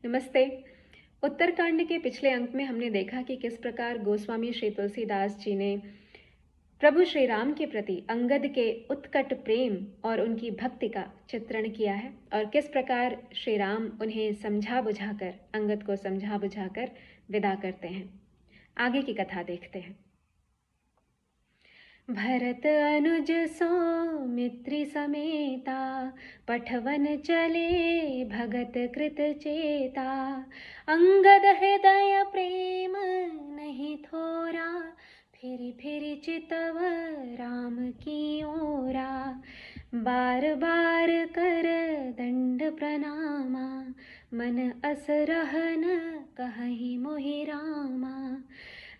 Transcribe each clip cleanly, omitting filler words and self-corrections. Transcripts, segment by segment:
नमस्ते। उत्तरकांड के पिछले अंक में हमने देखा कि किस प्रकार गोस्वामी श्री तुलसीदास जी ने प्रभु श्री राम के प्रति अंगद के उत्कट प्रेम और उनकी भक्ति का चित्रण किया है और किस प्रकार श्री राम उन्हें समझा बुझाकर अंगद को समझा बुझाकर विदा करते हैं। आगे की कथा देखते हैं। भरत अनुज सौमित्री समेता पठवन चले भगत कृत चेता। अंगद हृदय प्रेम नहीं थोरा फिर फिर चितव राम की ओरा। बार बार कर दंड प्रणामा मन अस रहन कहहि मोहि रामा।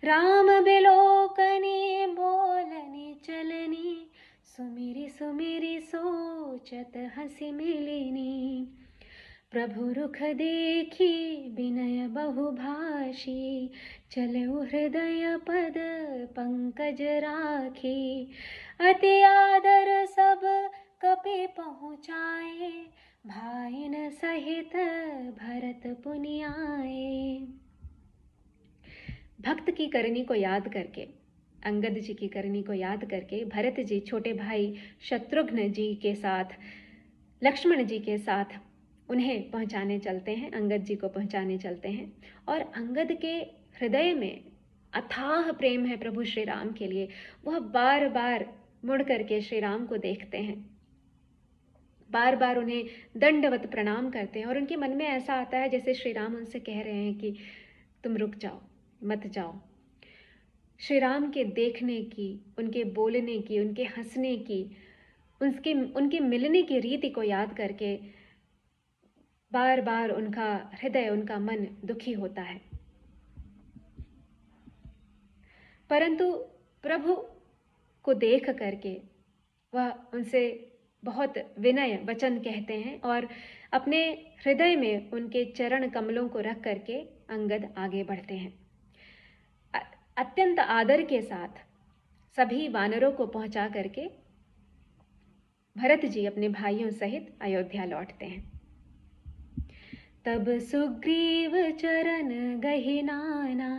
राम बिलोकनी बोलनी चलनी सुमिरी सुमिरी सोचत हंसी मिलिनी। प्रभु रुख देखी विनय बहुभाषी चलऊ हृदय पद पंकज राखी। अति आदर सब कपि पहुँचाए भाइन सहित भरत पुनि आए। भक्त की करनी को याद करके, अंगद जी की करनी को याद करके भरत जी छोटे भाई शत्रुघ्न जी के साथ, लक्ष्मण जी के साथ उन्हें पहुंचाने चलते हैं, अंगद जी को पहुंचाने चलते हैं। और अंगद के हृदय में अथाह प्रेम है प्रभु श्री राम के लिए। वह बार बार मुड़ करके श्री राम को देखते हैं, बार बार उन्हें दंडवत प्रणाम करते हैं और उनके मन में ऐसा आता है जैसे श्री राम उनसे कह रहे हैं कि तुम रुक जाओ, मत जाओ। श्री राम के देखने की, उनके बोलने की, उनके हंसने की, उनके मिलने की रीति को याद करके बार बार उनका हृदय, उनका मन दुखी होता है। परंतु प्रभु को देख करके वह उनसे बहुत विनय वचन कहते हैं और अपने हृदय में उनके चरण कमलों को रख करके अंगद आगे बढ़ते हैं। अत्यंत आदर के साथ सभी वानरों को पहुंचा करके भरत जी अपने भाइयों सहित अयोध्या लौटते हैं। तब सुग्रीव चरण गहि नाना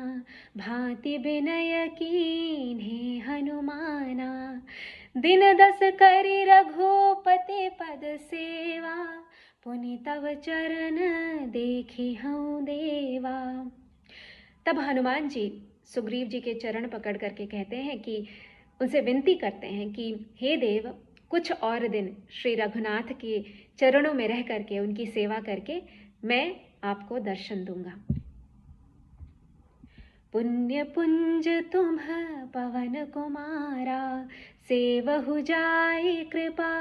भांति विनय कीन्हे हनुमाना। दिन 10 करि रघुपति पद सेवा पुनि तव चरण देखी हूँ देवा। तब हनुमान जी सुग्रीव जी के चरण पकड़ करके कहते हैं कि उनसे विनती करते हैं कि हे देव, कुछ और दिन श्री रघुनाथ के चरणों में रह करके उनकी सेवा करके मैं आपको दर्शन दूंगा। पुण्य पुंज तुम्ह पवन कुमारा सेवहु जाय कृपा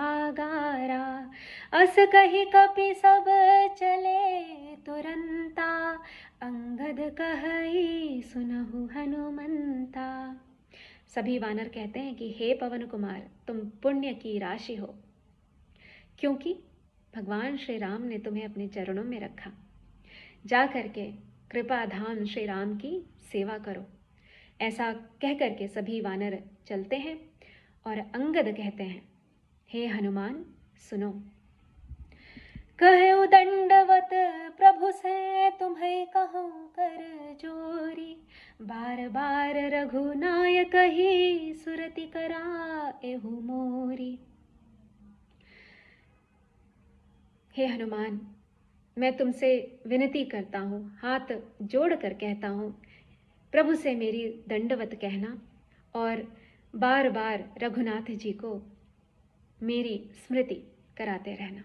आगारा। अस कहि कपि सब चले तुरंता अंगद कहई सुनहु हनुमंता। सभी वानर कहते हैं कि हे पवन कुमार, तुम पुण्य की राशि हो, क्योंकि भगवान श्री राम ने तुम्हें अपने चरणों में रखा। जा करके कृपा धाम श्री राम की सेवा करो। ऐसा कह करके सभी वानर चलते हैं और अंगद कहते हैं, हे हनुमान सुनो। कहु दंडवत प्रभु से तुम्हें कहूँ कर जोरी। बार बार रघुनायक ही सुरति कराएहु मोरी। हे हनुमान, मैं तुमसे विनती करता हूँ, हाथ जोड़ कर कहता हूँ, प्रभु से मेरी दंडवत कहना और बार बार रघुनाथ जी को मेरी स्मृति कराते रहना।